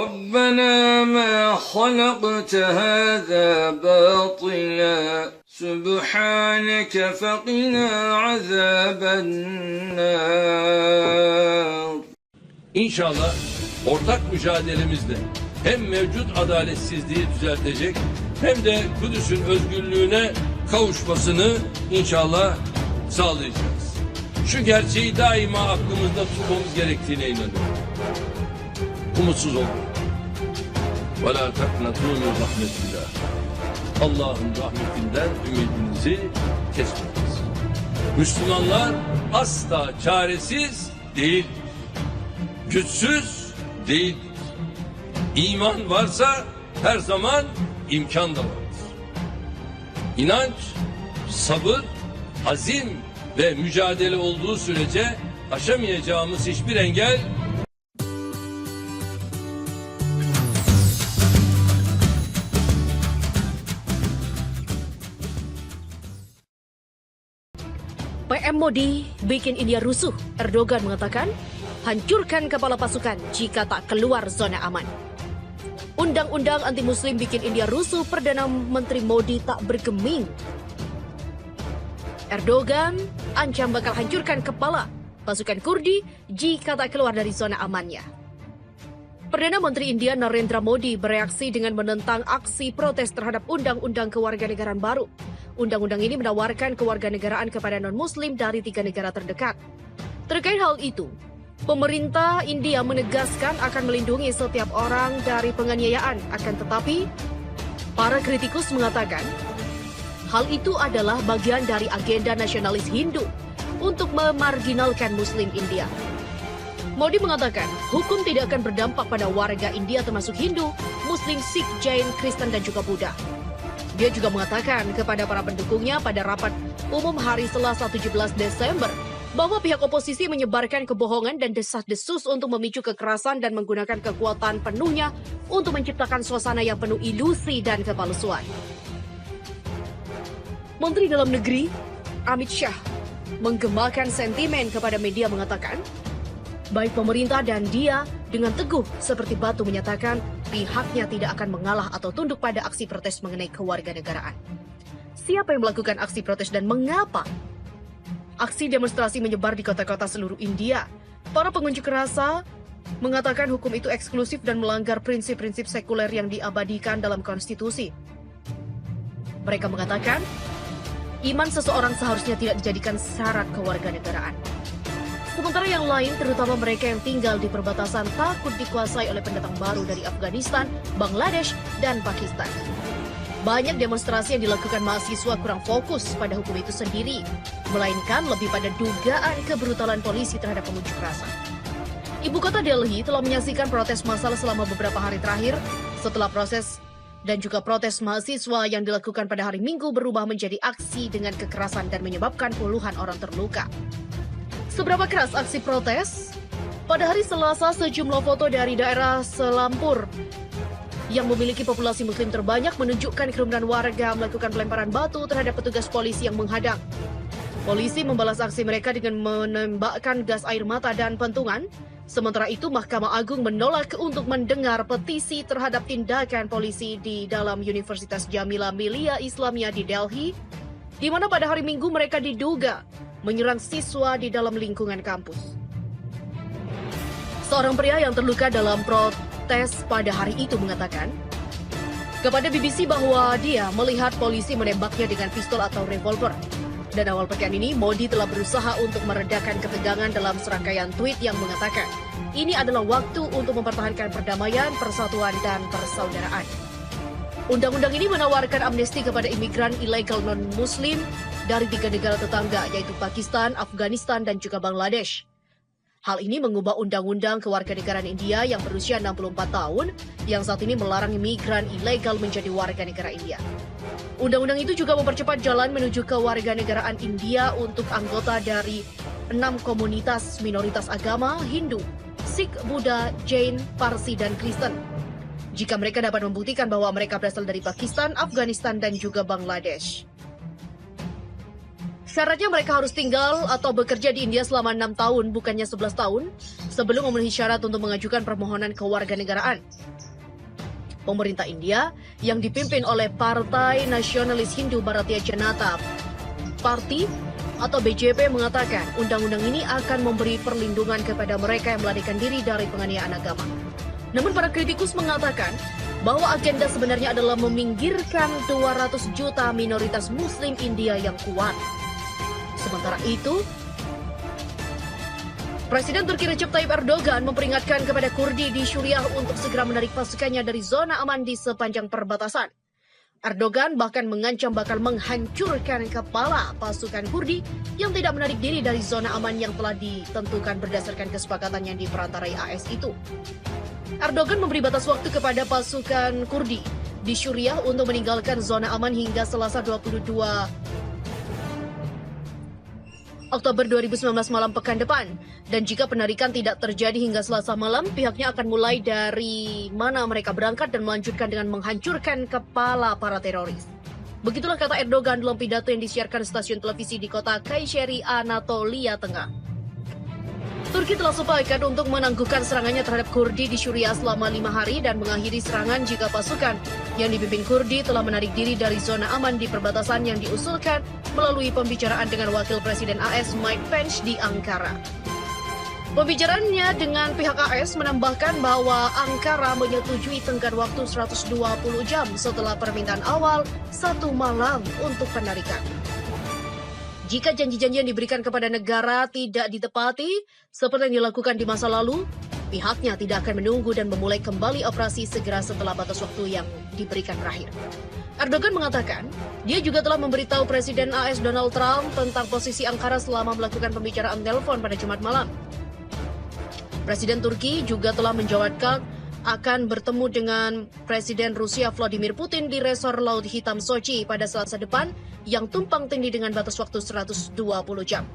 ربنا ما خلقت هذا باطلا سبحانك فقنا عذاب النار. İnşallah ortak mücadelemizle hem mevcut adaletsizliği düzeltecek hem de Kudüs'ün özgürlüğüne kavuşmasını inşallah sağlayacağız. Şu gerçeği daima aklımızda tutmamız gerektiğine inanıyorum. Umutsuz olun. وَلَا تَقْنَطُوا مِنْ رَحْمَةِ اللّٰهِ. Allah'ın rahmetinden ümidinizi kesmeyiniz. Müslümanlar asla çaresiz değildir. Güçsüz değildir. İman varsa her zaman imkan da vardır. İnanç, sabır, azim ve mücadele olduğu sürece aşamayacağımız hiçbir engel PM Modi bikin India rusuh. Erdogan mengatakan, hancurkan kepala pasukan jika tak keluar zona aman. Undang-undang anti-muslim bikin India rusuh, Perdana Menteri Modi tak bergeming. Erdogan ancam bakal hancurkan kepala pasukan Kurdi jika tak keluar dari zona amannya. Perdana Menteri India Narendra Modi bereaksi dengan menentang aksi protes terhadap Undang-Undang Kewarganegaraan baru. Undang-undang ini menawarkan kewarganegaraan kepada non-muslim dari 3 negara terdekat. Terkait hal itu, pemerintah India menegaskan akan melindungi setiap orang dari penganiayaan. Akan tetapi, para kritikus mengatakan, hal itu adalah bagian dari agenda nasionalis Hindu untuk memarginalkan Muslim India. Modi mengatakan, hukum tidak akan berdampak pada warga India termasuk Hindu, Muslim, Sikh, Jain, Kristen, dan juga Buddha. Dia juga mengatakan kepada para pendukungnya pada rapat umum hari Selasa 17 Desember bahwa pihak oposisi menyebarkan kebohongan dan desas-desus untuk memicu kekerasan dan menggunakan kekuatan penuhnya untuk menciptakan suasana yang penuh ilusi dan kepalsuan. Menteri Dalam Negeri Amit Shah menggemakan sentimen kepada media mengatakan, baik pemerintah dan dia dengan teguh seperti batu menyatakan pihaknya tidak akan mengalah atau tunduk pada aksi protes mengenai kewarganegaraan. Siapa yang melakukan aksi protes dan mengapa? Aksi demonstrasi menyebar di kota-kota seluruh India. Para pengunjuk rasa mengatakan hukum itu eksklusif dan melanggar prinsip-prinsip sekuler yang diabadikan dalam konstitusi. Mereka mengatakan, iman seseorang seharusnya tidak dijadikan syarat kewarganegaraan. Sementara yang lain, terutama mereka yang tinggal di perbatasan, takut dikuasai oleh pendatang baru dari Afghanistan, Bangladesh, dan Pakistan. Banyak demonstrasi yang dilakukan mahasiswa kurang fokus pada hukum itu sendiri, melainkan lebih pada dugaan kebrutalan polisi terhadap pengunjuk rasa. Ibu kota Delhi telah menyaksikan protes massal selama beberapa hari terakhir, setelah proses dan juga protes mahasiswa yang dilakukan pada hari Minggu berubah menjadi aksi dengan kekerasan dan menyebabkan puluhan orang terluka. Seberapa keras aksi protes? Pada hari Selasa, sejumlah foto dari daerah Selampur yang memiliki populasi muslim terbanyak menunjukkan kerumunan warga melakukan pelemparan batu terhadap petugas polisi yang menghadang. Polisi membalas aksi mereka dengan menembakkan gas air mata dan pentungan. Sementara itu, Mahkamah Agung menolak untuk mendengar petisi terhadap tindakan polisi di dalam Universitas Jamia Millia Islamia di Delhi, di mana pada hari Minggu mereka diduga menyerang siswa di dalam lingkungan kampus. Seorang pria yang terluka dalam protes pada hari itu mengatakan kepada BBC bahwa dia melihat polisi menembaknya dengan pistol atau revolver. Dan awal pekan ini, Modi telah berusaha untuk meredakan ketegangan dalam serangkaian tweet yang mengatakan, ini adalah waktu untuk mempertahankan perdamaian, persatuan, dan persaudaraan. Undang-undang ini menawarkan amnesti kepada imigran ilegal non-muslim dari 3 negara tetangga, yaitu Pakistan, Afghanistan, dan juga Bangladesh. Hal ini mengubah Undang-Undang Kewarganegaraan India yang berusia 64 tahun, yang saat ini melarang imigran ilegal menjadi warga negara India. Undang-undang itu juga mempercepat jalan menuju kewarganegaraan India untuk anggota dari 6 komunitas minoritas agama, Hindu, Sikh, Buddha, Jain, Parsi, dan Kristen, jika mereka dapat membuktikan bahwa mereka berasal dari Pakistan, Afghanistan, dan juga Bangladesh. Syaratnya mereka harus tinggal atau bekerja di India selama 6 tahun, bukannya 11 tahun, sebelum memenuhi syarat untuk mengajukan permohonan kewarganegaraan. Pemerintah India yang dipimpin oleh Partai Nasionalis Hindu Bharatiya Janata Party atau BJP mengatakan undang-undang ini akan memberi perlindungan kepada mereka yang melarikan diri dari penganiayaan agama. Namun para kritikus mengatakan bahwa agenda sebenarnya adalah meminggirkan 200 juta minoritas Muslim India yang kuat. Sementara itu, Presiden Turki Recep Tayyip Erdogan memperingatkan kepada Kurdi di Suriah untuk segera menarik pasukannya dari zona aman di sepanjang perbatasan. Erdogan bahkan mengancam bakal menghancurkan kepala pasukan Kurdi yang tidak menarik diri dari zona aman yang telah ditentukan berdasarkan kesepakatan yang diperantarai AS itu. Erdogan memberi batas waktu kepada pasukan Kurdi di Suriah untuk meninggalkan zona aman hingga Selasa 22 Oktober 2019 malam pekan depan. Dan jika penarikan tidak terjadi hingga Selasa malam, pihaknya akan mulai dari mana mereka berangkat dan melanjutkan dengan menghancurkan kepala para teroris. Begitulah kata Erdogan dalam pidato yang disiarkan stasiun televisi di kota Kayseri, Anatolia Tengah. Turki telah sepakat untuk menangguhkan serangannya terhadap Kurdi di Suriah selama 5 hari dan mengakhiri serangan jika pasukan yang dipimpin Kurdi telah menarik diri dari zona aman di perbatasan yang diusulkan melalui pembicaraan dengan Wakil Presiden AS Mike Pence di Ankara. Pembicaraannya dengan pihak AS menambahkan bahwa Ankara menyetujui tenggat waktu 120 jam setelah permintaan awal 1 malam untuk penarikan. Jika janji-janji yang diberikan kepada negara tidak ditepati, seperti yang dilakukan di masa lalu, pihaknya tidak akan menunggu dan memulai kembali operasi segera setelah batas waktu yang diberikan berakhir. Erdogan mengatakan, dia juga telah memberitahu Presiden AS Donald Trump tentang posisi Ankara selama melakukan pembicaraan telepon pada Jumat malam. Presiden Turki juga telah menjawabkan akan bertemu dengan Presiden Rusia Vladimir Putin di Resor Laut Hitam Sochi pada Selasa depan yang tumpang tindih dengan batas waktu 120 jam.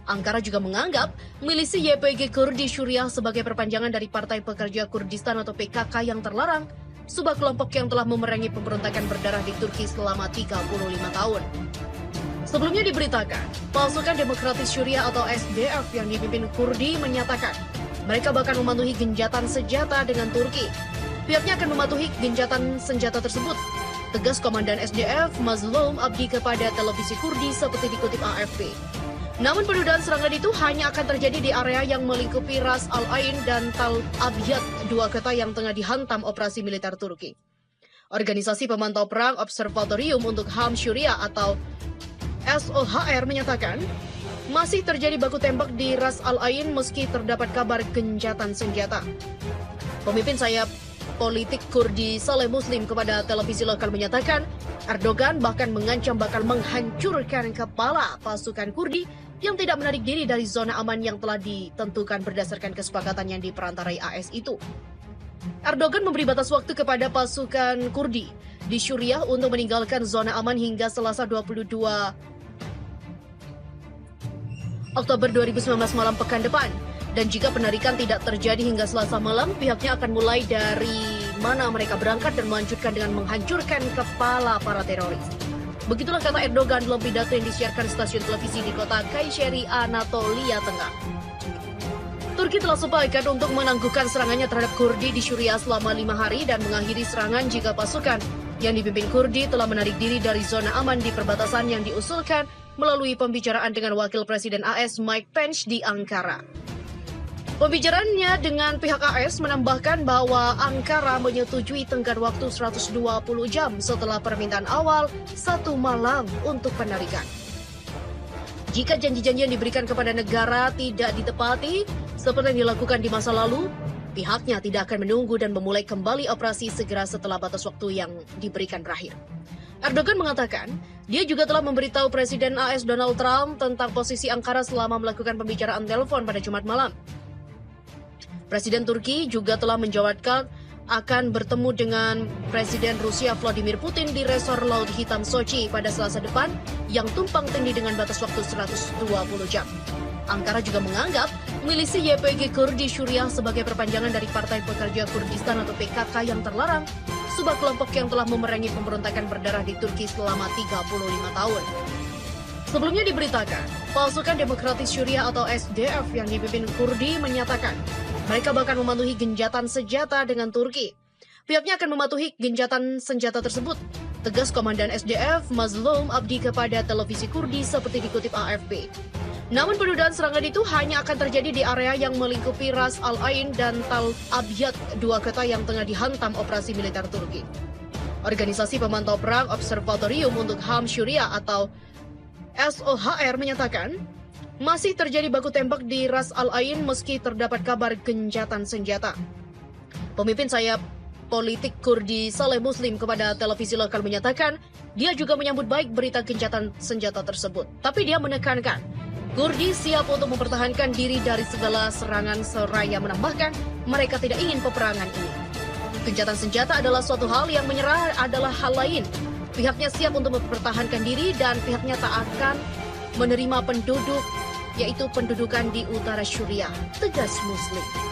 Ankara juga menganggap milisi YPG Kurdi Suriah sebagai perpanjangan dari Partai Pekerja Kurdistan atau PKK yang terlarang, sebuah kelompok yang telah memerangi pemberontakan berdarah di Turki selama 35 tahun. Sebelumnya diberitakan, pasukan Demokratis Suriah atau SDF yang dipimpin Kurdi menyatakan mereka bahkan mematuhi gencatan senjata dengan Turki. Pihaknya akan mematuhi gencatan senjata tersebut, tegas Komandan SDF Mazlum Abdi kepada televisi Kurdi seperti dikutip AFP. Namun penundaan serangan itu hanya akan terjadi di area yang melingkupi Ras Al Ain dan Tal Abyad, 2 kota yang tengah dihantam operasi militer Turki. Organisasi Pemantau Perang Observatorium untuk HAM Syuriah atau SOHR menyatakan masih terjadi baku tembak di Ras Al Ain meski terdapat kabar gencatan senjata. Pemimpin sayap politik Kurdi Saleh Muslim kepada televisi lokal menyatakan Erdogan bahkan mengancam bakal menghancurkan kepala pasukan Kurdi yang tidak menarik diri dari zona aman yang telah ditentukan berdasarkan kesepakatan yang diperantarai AS itu. Erdogan memberi batas waktu kepada pasukan Kurdi di Suriah untuk meninggalkan zona aman hingga Selasa 22 Oktober 2019 malam pekan depan. Dan jika penarikan tidak terjadi hingga Selasa malam, pihaknya akan mulai dari mana mereka berangkat dan melanjutkan dengan menghancurkan kepala para teroris. Begitulah kata Erdogan dalam pidato yang disiarkan stasiun televisi di kota Kayseri, Anatolia Tengah. Turki telah sepakat untuk menangguhkan serangannya terhadap Kurdi di Suriah selama 5 hari dan mengakhiri serangan jika pasukan yang dipimpin Kurdi telah menarik diri dari zona aman di perbatasan yang diusulkan melalui pembicaraan dengan Wakil Presiden AS Mike Pence di Ankara. Pembicaraannya dengan pihak AS menambahkan bahwa Ankara menyetujui tenggat waktu 120 jam setelah permintaan awal 1 malam untuk penarikan. Jika janji-janji yang diberikan kepada negara tidak ditepati, seperti yang dilakukan di masa lalu, pihaknya tidak akan menunggu dan memulai kembali operasi segera setelah batas waktu yang diberikan berakhir. Erdogan mengatakan, dia juga telah memberitahu Presiden AS Donald Trump tentang posisi Ankara selama melakukan pembicaraan telepon pada Jumat malam. Presiden Turki juga telah menjawabkan akan bertemu dengan Presiden Rusia Vladimir Putin di Resor Laut Hitam Sochi pada Selasa depan yang tumpang tindih dengan batas waktu 120 jam. Ankara juga menganggap milisi YPG Kurdi Suriah sebagai perpanjangan dari Partai Pekerja Kurdistan atau PKK yang terlarang, sebuah kelompok yang telah memerangi pemberontakan berdarah di Turki selama 35 tahun. Sebelumnya diberitakan, pasukan Demokratis Syuriah atau SDF yang dipimpin Kurdi menyatakan mereka bahkan mematuhi genjatan senjata dengan Turki. Pihaknya akan mematuhi genjatan senjata tersebut, tegas Komandan SDF Mazlum Abdi kepada televisi Kurdi seperti dikutip AFP. Namun penundaan serangan itu hanya akan terjadi di area yang melingkupi Ras Al Ain dan Tal Abyad, dua kota yang tengah dihantam operasi militer Turki. Organisasi Pemantau Perang Observatorium untuk HAM Syuriah atau SOHR menyatakan masih terjadi baku tembak di Ras Al Ain meski terdapat kabar genjatan senjata. Pemimpin sayap politik Kurdi Saleh Muslim kepada televisi lokal menyatakan dia juga menyambut baik berita gencatan senjata tersebut. Tapi dia menekankan Kurdi siap untuk mempertahankan diri dari segala serangan seraya menambahkan mereka tidak ingin peperangan ini. Gencatan senjata adalah suatu hal, yang menyerah adalah hal lain. Pihaknya siap untuk mempertahankan diri dan pihaknya tak akan menerima penduduk, yaitu pendudukan di utara Syuriah, tegas Muslim.